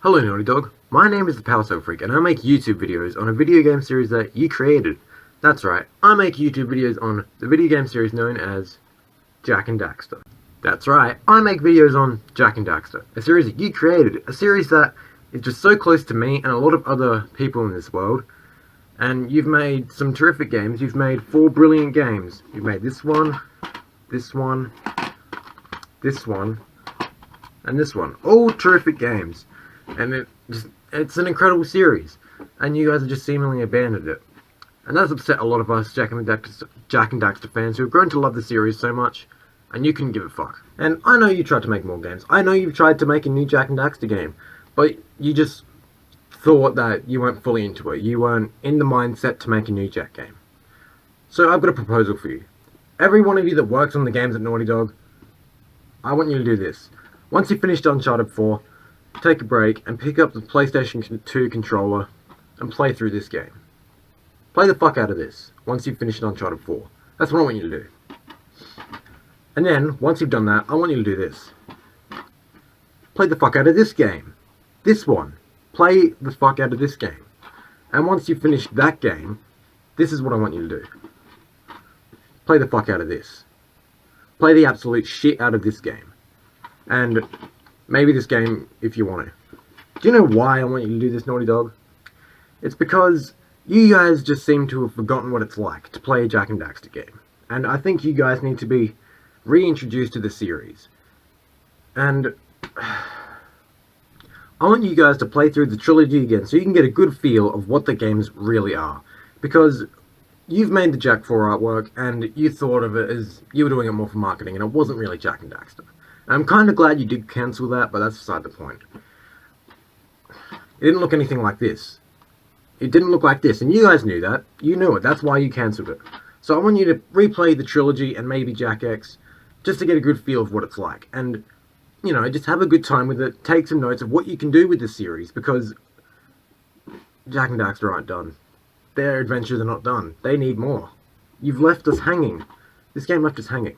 Hello Naughty Dog, my name is the Proposel Freak and I make YouTube videos on a video game series that you created. That's right, I make YouTube videos on the video game series known as Jak and Daxter. That's right, I make videos on Jak and Daxter, a series that you created, a series that is just so close to me and a lot of other people in this world. And you've made some terrific games. You've made 4 brilliant games. You've made this one, this one, this one, and this one. All terrific games. And it's an incredible series, and you guys have just seemingly abandoned it. And that's upset a lot of us Jak and Daxter fans who have grown to love the series so much, and you couldn't give a fuck. And I know you tried to make more games. I know you've tried to make a new Jak and Daxter game, but you just thought that you weren't fully into it. You weren't in the mindset to make a new Jak game. So I've got a proposal for you. Every one of you that works on the games at Naughty Dog, I want you to do this. Once you've finished Uncharted 4, take a break and pick up the PlayStation 2 controller and play through this game. Play the fuck out of this once you've finished Uncharted 4. That's what I want you to do. And then, once you've done that, I want you to do this. Play the fuck out of this game. This one. Play the fuck out of this game. And once you've finished that game, this is what I want you to do. Play the fuck out of this. Play the absolute shit out of this game. And maybe this game if you want to. Do you know why I want you to do this, Naughty Dog? It's because you guys just seem to have forgotten what it's like to play a Jak and Daxter game. And I think you guys need to be reintroduced to the series. And I want you guys to play through the trilogy again so you can get a good feel of what the games really are. Because you've made the Jak 4 artwork and you thought of it as you were doing it more for marketing and it wasn't really Jak and Daxter. I'm kind of glad you did cancel that, but that's beside the point. It didn't look anything like this. It didn't look like this, and you guys knew that. You knew it, that's why you cancelled it. So I want you to replay the trilogy and maybe Jak X, just to get a good feel of what it's like. And, you know, just have a good time with it, take some notes of what you can do with this series, because Jak and Daxter aren't done. Their adventures are not done. They need more. You've left us hanging. This game left us hanging.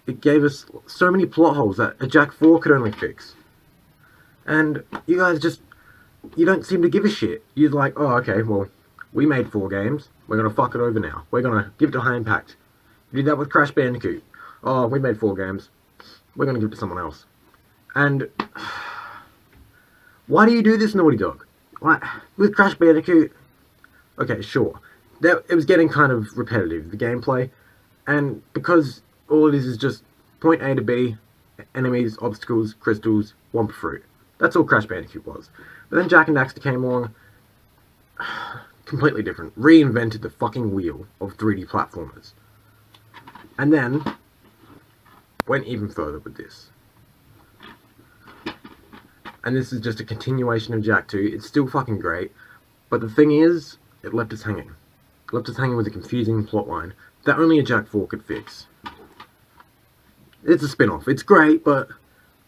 It gave us so many plot holes that a Jak 4 could only fix. And you guys just, you don't seem to give a shit. You're like, oh, okay, well, we made 4 games. We're going to fuck it over now. We're going to give it to High Impact. We did that with Crash Bandicoot. Oh, we made 4 games. We're going to give it to someone else. And why do you do this, Naughty Dog? Like, with Crash Bandicoot, okay, sure. It was getting kind of repetitive, the gameplay. And because all it is just point A to B, enemies, obstacles, crystals, Wumpa Fruit. That's all Crash Bandicoot was. But then Jak and Daxter came along, completely different. Reinvented the fucking wheel of 3D platformers. And then went even further with this. And this is just a continuation of Jak 2. It's still fucking great. But the thing is, it left us hanging. It left us hanging with a confusing plotline that only a Jak 4 could fix. It's a spin-off. It's great, but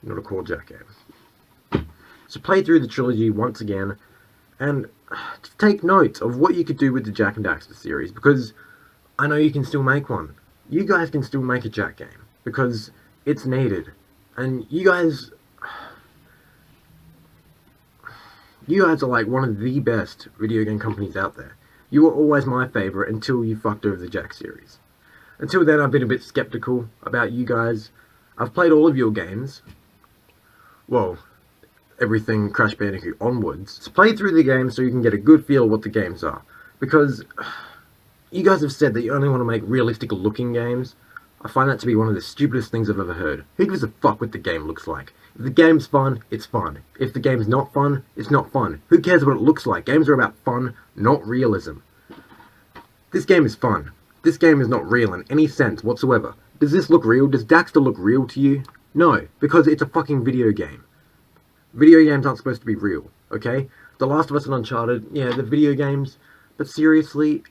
not a core Jak game. So play through the trilogy once again, and just take notes of what you could do with the Jak and Daxter series, because I know you can still make one. You guys can still make a Jak game, because it's needed. And you guys are like one of the best video game companies out there. You were always my favourite until you fucked over the Jak series. Until then, I've been a bit skeptical about you guys. I've played all of your games. Well, everything Crash Bandicoot onwards. So play through the games so you can get a good feel of what the games are. Because you guys have said that you only want to make realistic looking games. I find that to be one of the stupidest things I've ever heard. Who gives a fuck what the game looks like? If the game's fun, it's fun. If the game's not fun, it's not fun. Who cares what it looks like? Games are about fun, not realism. This game is fun. This game is not real in any sense whatsoever. Does this look real? Does Daxter look real to you? No, because it's a fucking video game. Video games aren't supposed to be real, okay? The Last of Us and Uncharted, yeah, they're video games, but seriously,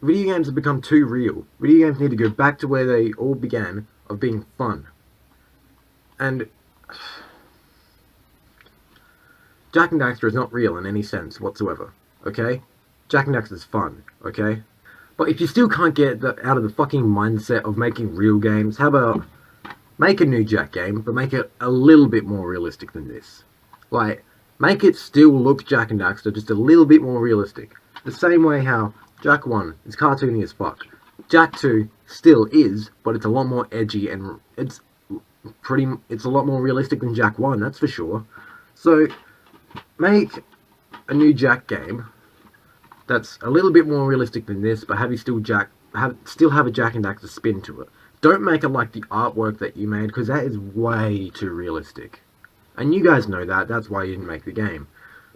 video games have become too real. Video games need to go back to where they all began, of being fun. And Jak and Daxter is not real in any sense whatsoever, okay? Jak and Daxter is fun, okay? But if you still can't get out of the fucking mindset of making real games, how about Make a new Jack game, but make it a little bit more realistic than this. Like, make it still look Jak and Daxter, just a little bit more realistic. The same way how Jak 1 is cartoony as fuck. Jak 2 still is, but it's a lot more edgy and it's a lot more realistic than Jak 1, that's for sure. So, make a new Jak game that's a little bit more realistic than this, but have a Jak and Daxter spin to it. Don't make it like the artwork that you made, because that is way too realistic. And you guys know that, that's why you didn't make the game.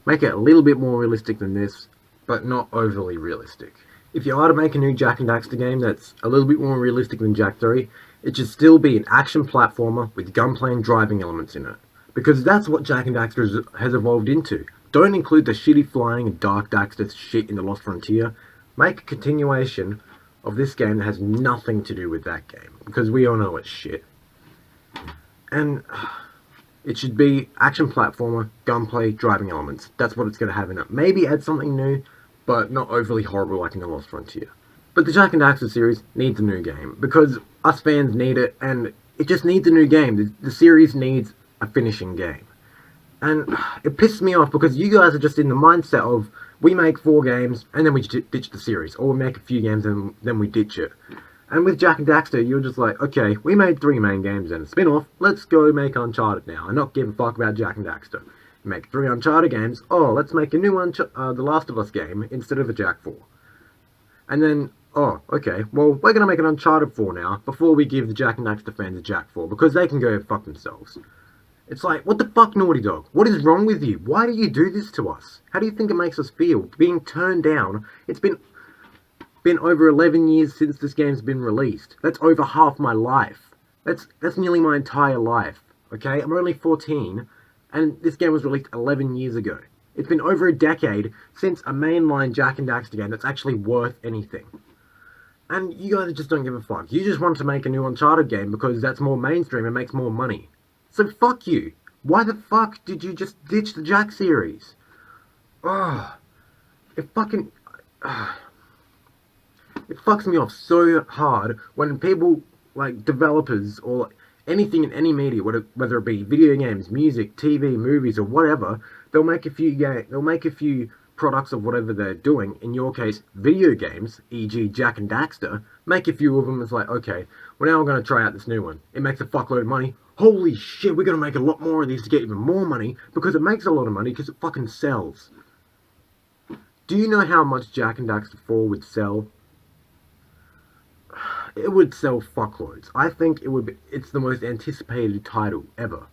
Make it a little bit more realistic than this, but not overly realistic. If you are to make a new Jak and Daxter game that's a little bit more realistic than Jak 3, it should still be an action platformer with gunplay and driving elements in it. Because that's what Jak and Daxter has evolved into. Don't include the shitty flying and Dark Daxter shit in the Lost Frontier. Make a continuation of this game that has nothing to do with that game. Because we all know it's shit. And it should be action platformer, gunplay, driving elements. That's what it's going to have in it. Maybe add something new, but not overly horrible like in the Lost Frontier. But the Jak and Daxter series needs a new game, because us fans need it, and it just needs a new game. The series needs a finishing game. And it pisses me off, because you guys are just in the mindset of, we make 4 games, and then we ditch the series, or we make a few games, and then we ditch it. And with Jak and Daxter, you're just like, okay, we made 3 main games and a spin-off, let's go make Uncharted now, and not give a fuck about Jak and Daxter. Make 3 Uncharted games, oh, let's make a new The Last of Us game instead of a Jak 4. And then, oh, okay, well, we're going to make an Uncharted 4 now, before we give the Jak and Daxter fans a Jak 4, because they can go fuck themselves. It's like, what the fuck, Naughty Dog? What is wrong with you? Why do you do this to us? How do you think it makes us feel? Being turned down? It's been over 11 years since this game's been released. That's over half my life. That's nearly my entire life, okay? I'm only 14, and this game was released 11 years ago. It's been over a decade since a mainline Jak and Daxter game that's actually worth anything. And you guys just don't give a fuck. You just want to make a new Uncharted game because that's more mainstream and makes more money. So fuck you. Why the fuck did you just ditch the Jak series? Ugh. It fucks me off so hard when people, like developers or anything in any media, whether it be video games, music, TV, movies, or whatever, they'll make a few products of whatever they're doing. In your case, video games, e.g. Jak and Daxter. Make a few of them. It's like, okay, well now I'm going to try out this new one. It makes a fuckload of money. Holy shit, we're going to make a lot more of these to get even more money, because it makes a lot of money, because it fucking sells. Do you know how much Jak and Daxter 4 would sell? It would sell fuckloads. I think it's the most anticipated title ever.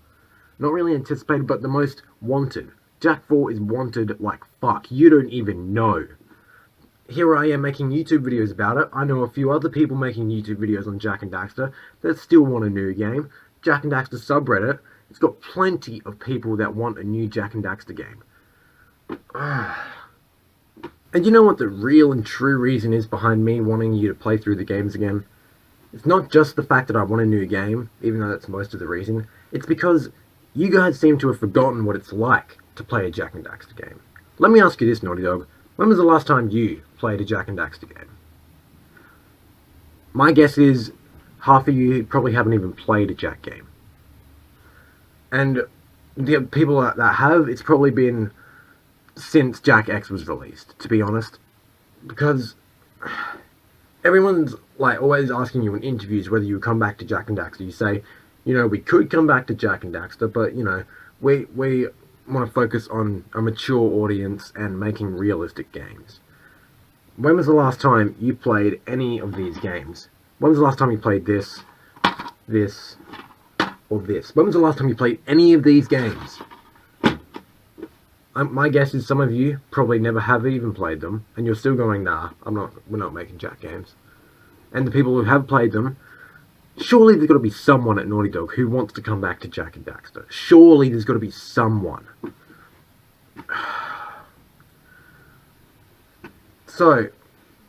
Not really anticipated, but the most wanted. Jak 4 is wanted like fuck. You don't even know. Here I am making YouTube videos about it. I know a few other people making YouTube videos on Jak and Daxter that still want a new game. Jak and Daxter subreddit, it's got plenty of people that want a new Jak and Daxter game. And you know what the real and true reason is behind me wanting you to play through the games again? It's not just the fact that I want a new game, even though that's most of the reason. It's because you guys seem to have forgotten what it's like to play a Jak and Daxter game. Let me ask you this, Naughty Dog. When was the last time you played a Jak and Daxter game? My guess is half of you probably haven't even played a Jak game. And the people that have, it's probably been since Jak X was released, to be honest. Because everyone's like always asking you in interviews whether you come back to Jak and Daxter. You say, you know, we could come back to Jak and Daxter, but, you know, we want to focus on a mature audience and making realistic games. When was the last time you played any of these games? When was the last time you played this, or this? When was the last time you played any of these games? My guess is some of you probably never have even played them, and you're still going, nah, we're not making Jak games. And the people who have played them, surely there's got to be someone at Naughty Dog who wants to come back to Jak and Daxter. Surely there's got to be someone. So,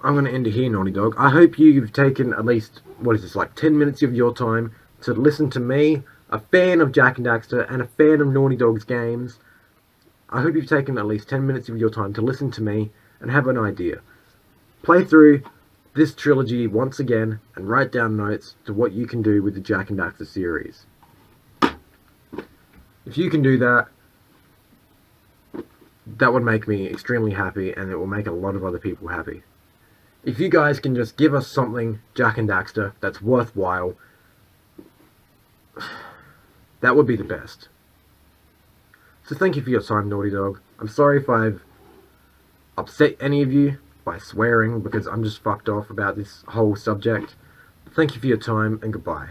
I'm going to end it here, Naughty Dog. I hope you've taken at least, what is this, like 10 minutes of your time to listen to me, a fan of Jak and Daxter, and a fan of Naughty Dog's games. I hope you've taken at least 10 minutes of your time to listen to me and have an idea. Play through this trilogy once again and write down notes to what you can do with the Jak and Daxter series. If you can do that, that would make me extremely happy, and it will make a lot of other people happy. If you guys can just give us something, Jak and Daxter, that's worthwhile, that would be the best. So thank you for your time, Naughty Dog. I'm sorry if I've upset any of you by swearing, because I'm just fucked off about this whole subject. Thank you for your time, and goodbye.